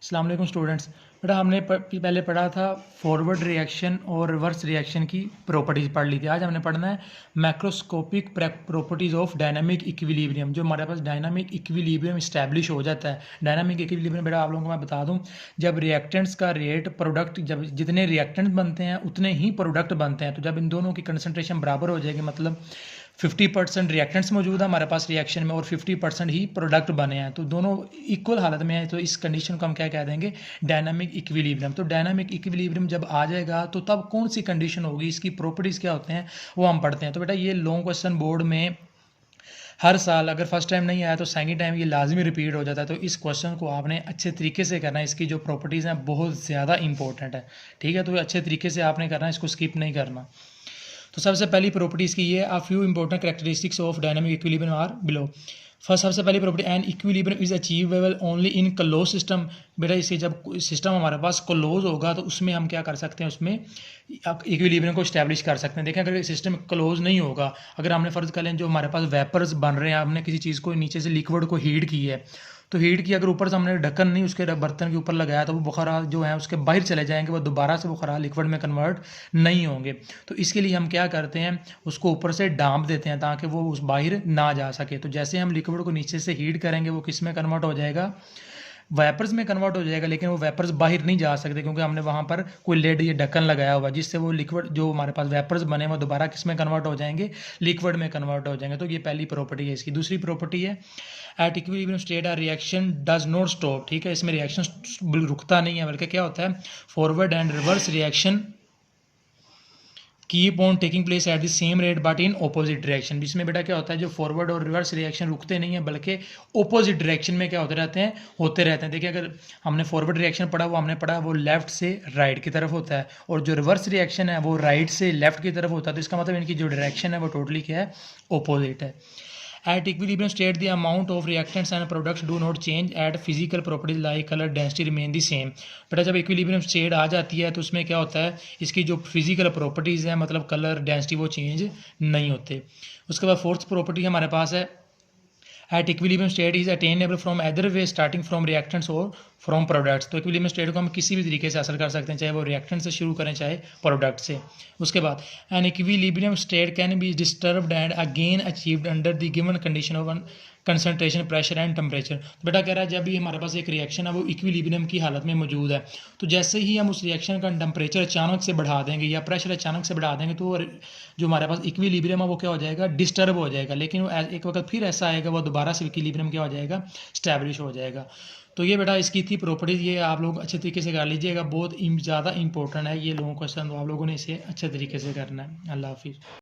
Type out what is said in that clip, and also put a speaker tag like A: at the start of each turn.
A: अस्सलाम वालेकुम स्टूडेंट्स। बेटा हमने पहले पढ़ा था फॉरवर्ड रिएक्शन और रिवर्स रिएक्शन की प्रॉपर्टीज़ पढ़ ली थी। आज हमने पढ़ना है macroscopic properties of dynamic equilibrium. जो हमारे पास डायनामिक इक्विलिब्रियम इस्टेब्लिश हो जाता है। डायनामिक इक्विलिब्रियम बेटा आप लोगों को मैं बता दूं, जब रिएक्टेंट्स का रेट प्रोडक्ट, जब जितने रिएक्टेंट बनते हैं उतने ही प्रोडक्ट बनते हैं। तो जब इन दोनों की कंसनट्रेशन बराबर हो जाएगी, मतलब 50% रिएक्टेंट्स मौजूद है हमारे पास रिएक्शन में और 50% ही प्रोडक्ट बने हैं, तो दोनों इक्वल हालत में है, तो इस कंडीशन को हम क्या कह देंगे, डायनामिक इक्विलिब्रियम। तो डायनामिक इक्विलिब्रियम जब आ जाएगा तो तब कौन सी कंडीशन होगी, इसकी प्रॉपर्टीज़ क्या होते हैं वो हम पढ़ते हैं। तो बेटा ये लॉन्ग क्वेश्चन बोर्ड में हर साल, अगर फर्स्ट टाइम नहीं आया तो सेकंड टाइम ये लाजमी रिपीट हो जाता है। तो इस क्वेश्चन को आपने अच्छे तरीके से करना है, इसकी जो प्रॉपर्टीज़ हैं बहुत ज़्यादा इंपॉर्टेंट है, ठीक है। तो अच्छे तरीके से आपने करना है, इसको स्किप नहीं करना। तो सबसे पहली प्रॉपर्टीज़ की ये a few important characteristics of dynamic equilibrium are below. First सबसे पहली property, an equilibrium is achievable only in close system. बेटा इसे जब सिस्टम हमारे पास क्लोज होगा तो उसमें हम क्या कर सकते हैं, उसमें इक्विलिब्रियम को स्टैब्लिश कर सकते हैं। देखें अगर सिस्टम क्लोज नहीं होगा, अगर हमने फ़र्ज़ कर लें जो हमारे पास वेपर्स बन रहे हैं, हमने किसी चीज़ को नीचे से लिक्विड को हीट की है, तो हीट की अगर ऊपर से हमने ढक्कन नहीं उसके बर्तन के ऊपर लगाया तो वो बुखारा जो है उसके बाहर चले जाएंगे, वो दोबारा से बुखारा लिक्विड में कन्वर्ट नहीं होंगे। तो इसके लिए हम क्या करते हैं, उसको ऊपर से डांप देते हैं ताकि वो उस बाहर ना जा सके। तो जैसे हम लिक्विड को नीचे से हीट करेंगे वो किस में कन्वर्ट हो जाएगा, वेपर्स में कन्वर्ट हो जाएगा, लेकिन वो वेपर्स बाहर नहीं जा सकते क्योंकि हमने वहाँ पर कोई लेड या ढक्कन लगाया हुआ, जिससे वो लिक्विड जो हमारे पास वेपर्स बने वो दोबारा किस में कन्वर्ट हो जाएंगे, लिक्विड में कन्वर्ट हो जाएंगे। तो ये पहली प्रॉपर्टी है इसकी। दूसरी प्रॉपर्टी है at equilibrium state are reaction does not stop, ठीक है। इसमें रिएक्शन रुकता नहीं है, बल्कि क्या होता है, forward and reverse reaction keep on taking place at the same rate but in opposite direction. जिसमें बेटा क्या होता है, जो फॉरवर्ड और रिवर्स रिएक्शन रुकते नहीं है बल्कि ऑपोजिट डायरेक्शन में क्या होते रहते हैं। देखिए अगर हमने फॉरवर्ड रिएक्शन पढ़ा, वो हमने पढ़ा वो लेफ्ट से राइट की तरफ होता है, और जो रिवर्स रिएक्शन है वो राइट से लेफ्ट की तरफ होता है। तो इसका मतलब इनकी जो डायरेक्शन है वो टोटली क्या है, ऑपोजिट है। At equilibrium state, the amount of reactants and products do not change at physical properties like color density remain the same। बेटा जब इक्विलिब्रियम स्टेट आ जाती है तो उसमें क्या होता है, इसकी जो फिजिकल प्रॉपर्टीज़ हैं मतलब कलर डेंसिटी वो चेंज नहीं होते। उसके बाद फोर्थ प्रॉपर्टी हमारे पास है at equilibrium state is attainable from other way starting from reactants और फ्रॉम प्रोडक्ट्स। तो इक्विलिब्रियम स्टेट को हम किसी भी तरीके से हासिल कर सकते हैं, चाहे वो रिएक्टेंट से शुरू करें चाहे प्रोडक्ट से। उसके बाद an equilibrium state can be disturbed and again achieved under the given condition of concentration, pressure and temperature. तो बेटा कह रहा है जब भी हमारे पास एक रिएक्शन है वो इक्विलिब्रियम की हालत में मौजूद है, तो जैसे ही हम उस रिएक्शन का टेम्परेचर अचानक से बढ़ा देंगे या प्रेशर अचानक से बढ़ा देंगे तो जो हमारे पास इक्विलिब्रियम है वो क्या हो जाएगा, डिस्टर्ब हो जाएगा। लेकिन वो एक वक्त फिर ऐसा आएगा वो दोबारा से इक्विलिब्रियम क्या हो जाएगा, स्टैब्लिश हो जाएगा। तो ये बेटा इसकी थी प्रॉपर्टीज़, ये आप लोग अच्छे तरीके से कर लीजिएगा, बहुत ज़्यादा इंपॉर्टेंट है ये लोगों क्वेश्चन, तो आप लोगों ने इसे अच्छे तरीके से करना है। अल्लाह हाफिज़।